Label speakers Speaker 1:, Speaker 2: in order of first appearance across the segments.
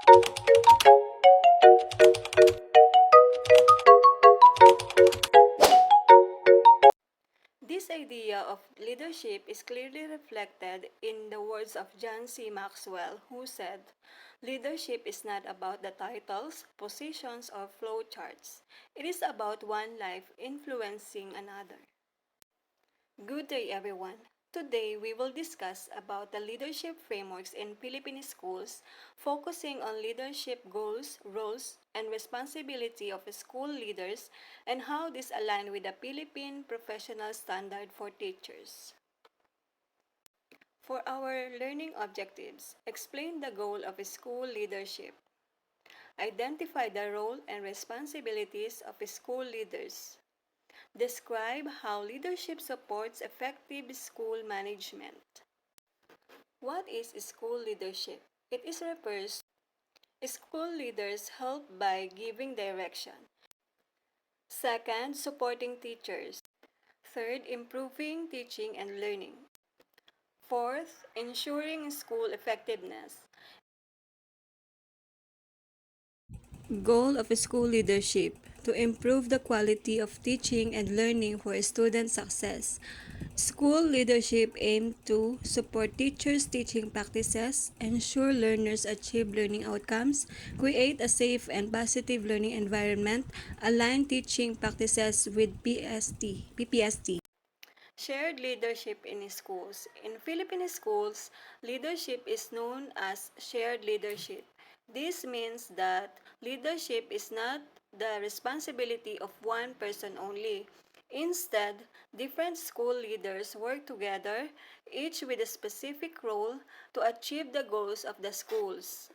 Speaker 1: This idea of leadership is clearly reflected in the words of John C. Maxwell, who said, "Leadership is not about the titles, positions, or flowcharts. It is about one life influencing another." Good day, everyone. Today, we will discuss about the leadership frameworks in Philippine schools, focusing on leadership goals, roles, and responsibility of school leaders and how this align with the Philippine professional standard for teachers. For our learning objectives, explain the goal of school leadership. Identify the role and responsibilities of school leaders. Describe how leadership supports effective school management. What is school leadership? It is refers school leaders help by giving direction. Second, supporting teachers. Third, improving teaching and learning. Fourth, ensuring school effectiveness. Goal of school leadership: to improve the quality of teaching and learning for student success. School leadership aims to support teachers' teaching practices, ensure learners achieve learning outcomes, create a safe and positive learning environment, align teaching practices with PPST. Shared leadership in schools. In Philippine schools, leadership is known as shared leadership. This means that leadership is not the responsibility of one person only. Instead, different school leaders work together, each with a specific role to achieve the goals of the schools.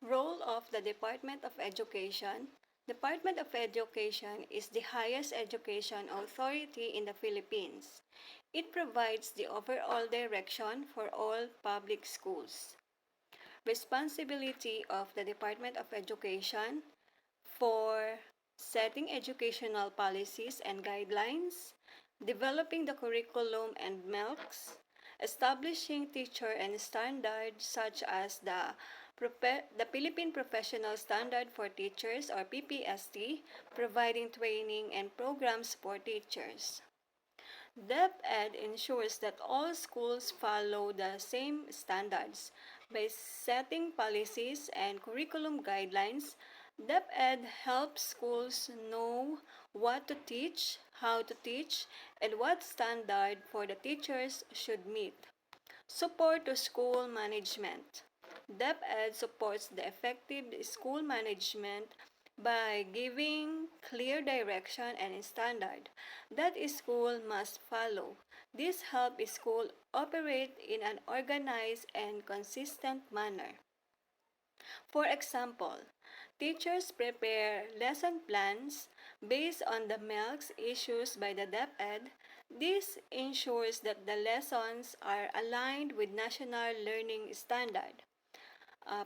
Speaker 1: Role of the Department of Education. Department of Education is the highest education authority in the Philippines. It provides the overall direction for all public schools. Responsibility of the Department of Education for setting educational policies and guidelines, developing the curriculum and MELCs, establishing teacher and standards such as the Philippine Professional Standard for Teachers or PPST, providing training and programs for teachers. DepEd ensures that all schools follow the same standards by setting policies and curriculum guidelines. DepEd helps schools know what to teach, how to teach, and what standard for the teachers should meet. Support to school management. DepEd supports the effective school management by giving clear direction and standard that a school must follow. This helps school operate in an organized and consistent manner. For example, teachers prepare lesson plans based on the MELCs issued by the DepEd. This ensures that the lessons are aligned with national learning standard.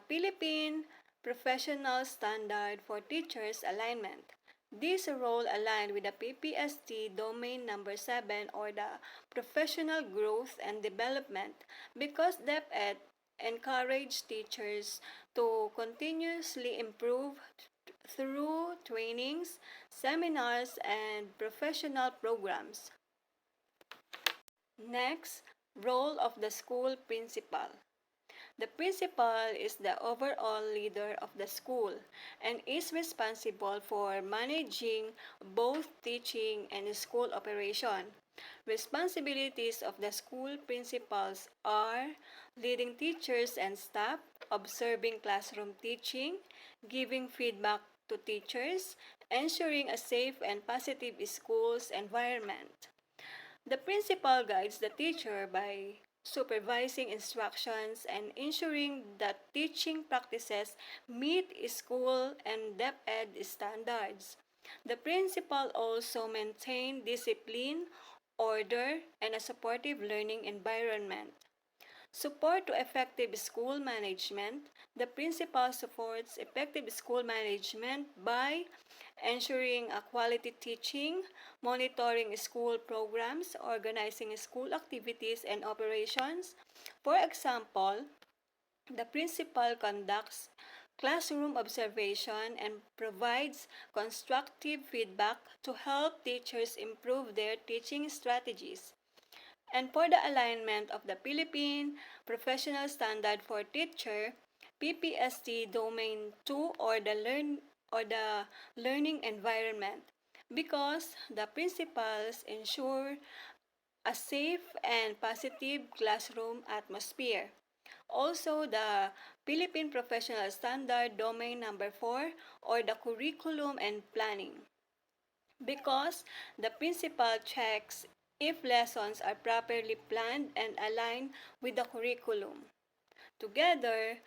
Speaker 1: Philippine Professional Standard for Teachers Alignment. This role aligned with the PPST Domain Number 7 or the Professional Growth and Development because DepEd encourage teachers to continuously improve through trainings, seminars, and professional programs. Next, role of the school principal. The principal is the overall leader of the school and is responsible for managing both teaching and school operation. Responsibilities of the school principals are leading teachers and staff, observing classroom teaching, giving feedback to teachers, ensuring a safe and positive school's environment. The principal guides the teacher by supervising instructions and ensuring that teaching practices meet school and DepEd standards. The principal also maintains discipline, order, and a supportive learning environment. Support to effective school management. The principal supports effective school management by ensuring a quality teaching, monitoring school programs, organizing school activities and operations. For example, The principal conducts classroom observation and provides constructive feedback to help teachers improve their teaching strategies. And for the alignment of the Philippine Professional Standard for Teacher, PPST Domain 2 or the learning environment, because the principals ensure a safe and positive classroom atmosphere. Also, the Philippine Professional Standard Domain Number 4 or the curriculum and planning, because the principal checks if lessons are properly planned and aligned with the curriculum. Together,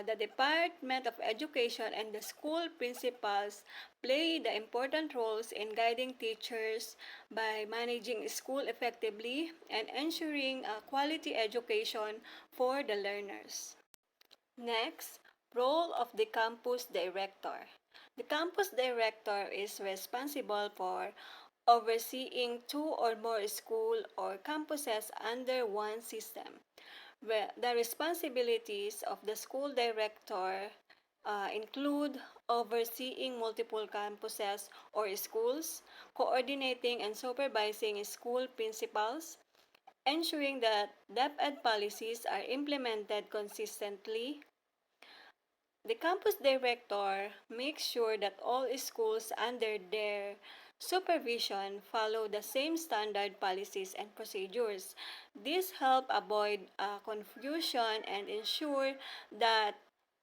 Speaker 1: the Department of Education and the school principals play the important roles in guiding teachers by managing school effectively and ensuring a quality education for the learners. Next, role of the campus director. The campus director is responsible for overseeing two or more school or campuses under one system. The responsibilities of the school director include overseeing multiple campuses or schools, coordinating and supervising school principals, ensuring that DepEd policies are implemented consistently. The campus director makes sure that all schools under their supervision follow the same standard policies and procedures. This helps avoid confusion and ensure that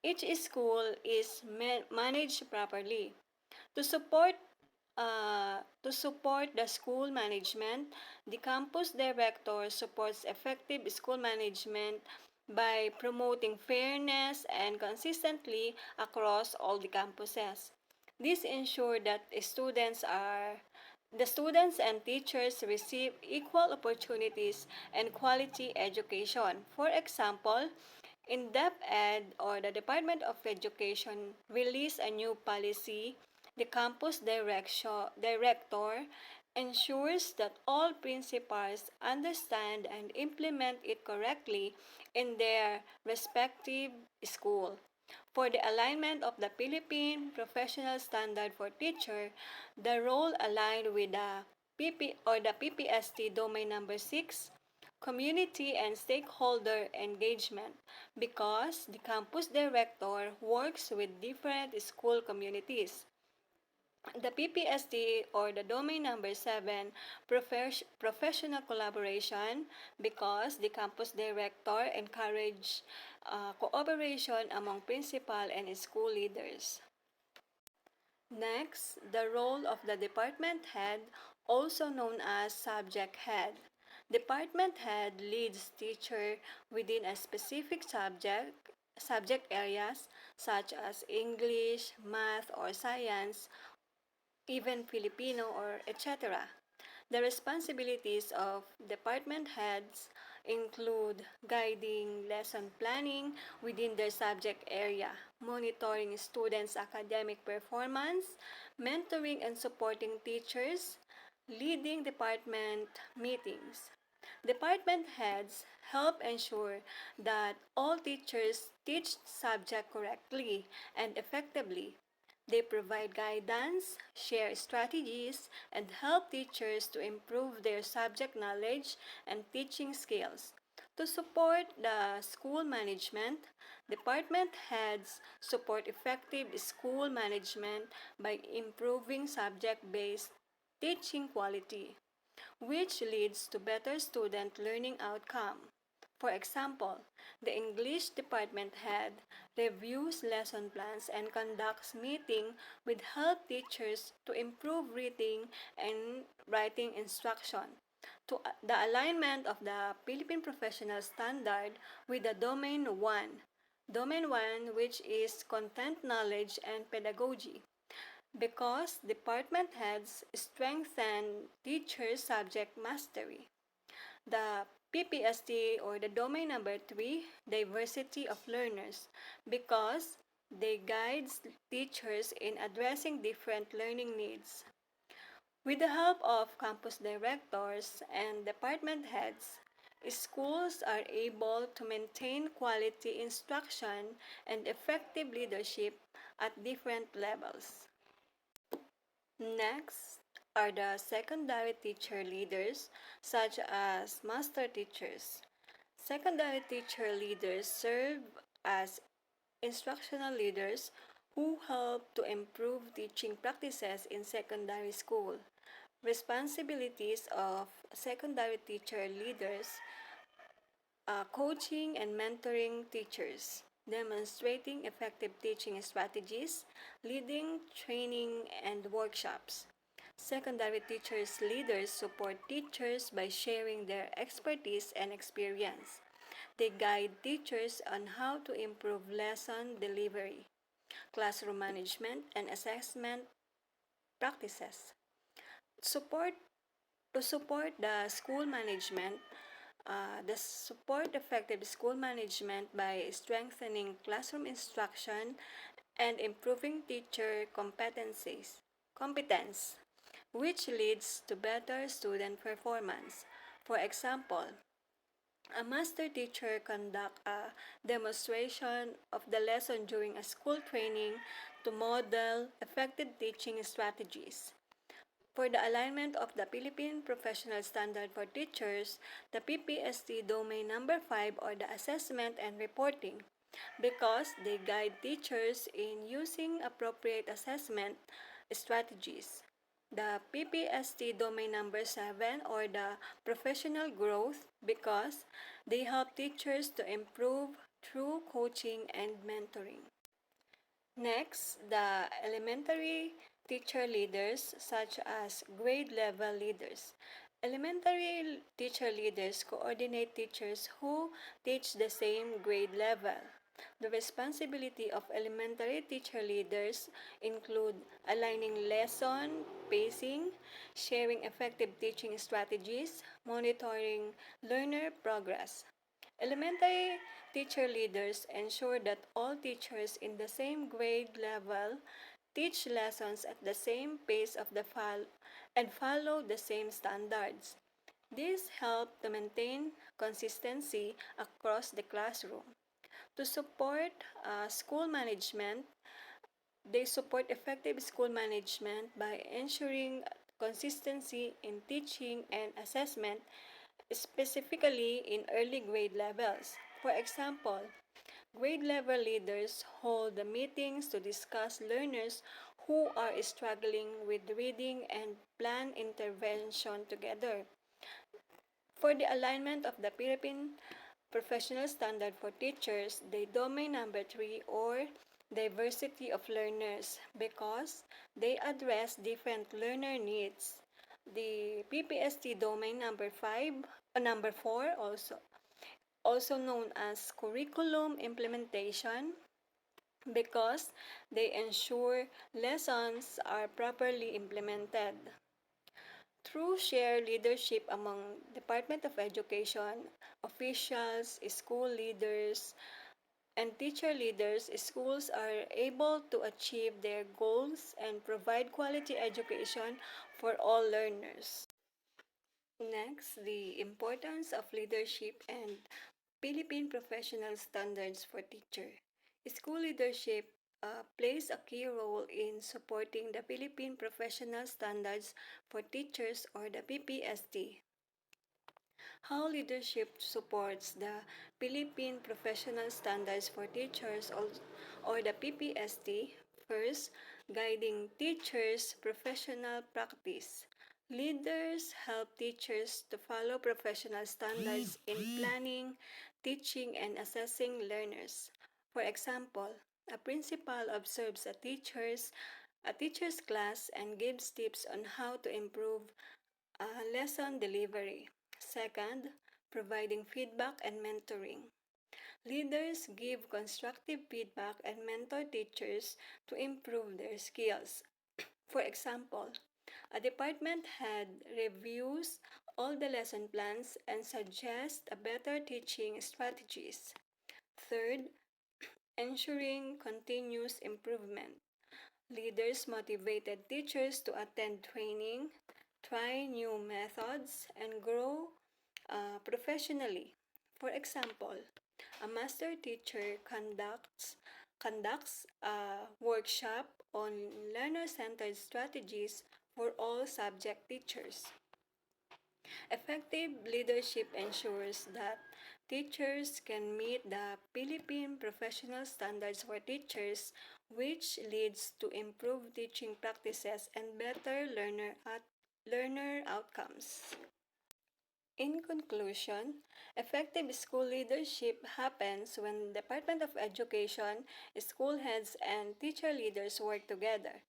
Speaker 1: each school is managed properly. To support to support the school management, the campus director supports effective school management by promoting fairness and consistently across all the campuses. This ensures that the students and teachers receive equal opportunities and quality education. For example, in DepEd or the Department of Education released a new policy. The campus director ensures that all principals understand and implement it correctly in their respective school. For the alignment of the Philippine Professional Standard for Teacher, the role aligned with the PPST Domain Number 6, community and stakeholder engagement, because the campus director works with different school communities. The PPST or the domain number 7, professional collaboration, because the campus director encourage cooperation among principal and school leaders. Next, the role of the department head, also known as subject head. Department head leads teacher within a specific subject areas such as English, math, or science, even Filipino, or etc. The responsibilities of department heads include guiding lesson planning within their subject area, monitoring students' academic performance, mentoring and supporting teachers, leading department meetings. Department heads help ensure that all teachers teach subject correctly and effectively. They provide guidance, share strategies, and help teachers to improve their subject knowledge and teaching skills. To support the school management, department heads support effective school management by improving subject-based teaching quality, which leads to better student learning outcome. For example, the English department head reviews lesson plans and conducts meetings with help teachers to improve reading and writing instruction. To the alignment of the Philippine Professional Standard with the Domain 1. Domain 1, which is content knowledge and pedagogy, because department heads strengthen teachers' subject mastery. The PPST or the domain number 3, diversity of learners, because they guide teachers in addressing different learning needs. With the help of campus directors and department heads, schools are able to maintain quality instruction and effective leadership at different levels. Next are the secondary teacher leaders, such as master teachers. Secondary teacher leaders serve as instructional leaders who help to improve teaching practices in secondary school. Responsibilities of secondary teacher leaders: coaching and mentoring teachers, demonstrating effective teaching strategies, leading training and workshops. Secondary teachers leaders support teachers by sharing their expertise and experience. They guide teachers on how to improve lesson delivery, classroom management, and assessment practices. Support to support the school management, the support effective school management by strengthening classroom instruction and improving teacher competence, which leads to better student performance. For example, a master teacher conduct a demonstration of the lesson during a school training to model effective teaching strategies. For the alignment of the Philippine Professional Standard for Teachers, the PPST Domain Number 5, or the Assessment and Reporting, because they guide teachers in using appropriate assessment strategies. The PPST Domain Number 7, or the Professional Growth, because they help teachers to improve through coaching and mentoring. Next, the elementary teacher leaders, such as grade level leaders. Elementary teacher leaders coordinate teachers who teach the same grade level. The responsibility of elementary teacher leaders include aligning lesson pacing, sharing effective teaching strategies, monitoring learner progress. Elementary teacher leaders ensure that all teachers in the same grade level teach lessons at the same pace of and follow the same standards. This helps to maintain consistency across the classroom. To support school management, they support effective school management by ensuring consistency in teaching and assessment, specifically in early grade levels. For example, grade level leaders hold the meetings to discuss learners who are struggling with reading and plan intervention together. For the alignment of the Philippine Professional Standard for Teachers, the domain number 3, or diversity of learners, because they address different learner needs. The PPST domain number 5, number 4, also known as curriculum implementation, because they ensure lessons are properly implemented. Through shared leadership among Department of Education officials, school leaders, and teacher leaders, schools are able to achieve their goals and provide quality education for all learners. Next, the importance of leadership and Philippine professional standards for teacher. School leadership plays a key role in supporting the Philippine professional standards for teachers, or the PPST. How leadership supports the Philippine professional standards for teachers, or the PPST. First, guiding teachers' professional practice. Leaders help teachers to follow professional standards in planning, teaching, and assessing learners. For example, a principal observes a teacher's class and gives tips on how to improve lesson delivery. Second, providing feedback and mentoring. Leaders give constructive feedback and mentor teachers to improve their skills. For example, a department head reviews all the lesson plans and suggests a better teaching strategies. Third, ensuring continuous improvement. Leaders motivated teachers to attend training, try new methods, and grow professionally. For example, a master teacher conducts a workshop on learner-centered strategies for all subject teachers. Effective leadership ensures that teachers can meet the Philippine professional standards for teachers, which leads to improved teaching practices and better learner outcomes. In conclusion, effective school leadership happens when Department of Education, school heads, and teacher leaders work together.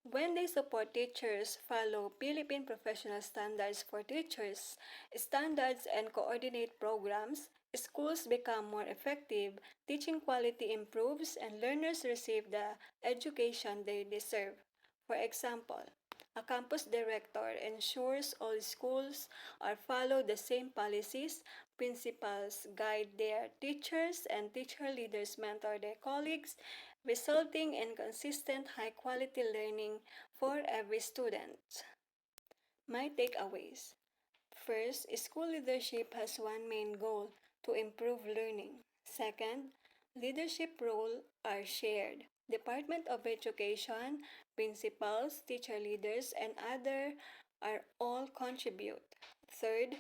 Speaker 1: When they support teachers, follow Philippine professional standards for teachers, standards, and coordinate programs, schools become more effective, teaching quality improves, and learners receive the education they deserve. For example, a campus director ensures all schools are follow the same policies, principals guide their teachers, and teacher leaders mentor their colleagues, resulting in consistent high-quality learning for every student. My takeaways. First, school leadership has one main goal to improve learning. Second, leadership roles are shared. Department of Education, principals, teacher leaders, and other are all contribute. Third,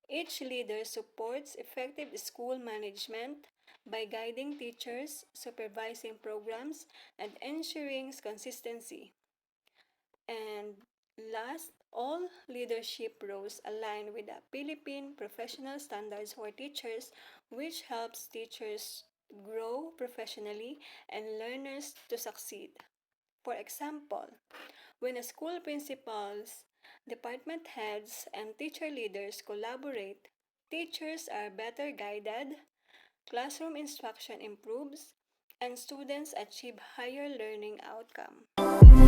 Speaker 1: each leader supports effective school management by guiding teachers, supervising programs, and ensuring consistency. And last, all leadership roles align with the Philippine professional standards for teachers, which helps teachers grow professionally and learners to succeed. For example, when a school principals, department heads, and teacher leaders collaborate, teachers are better guided, classroom instruction improves, and students achieve higher learning outcomes.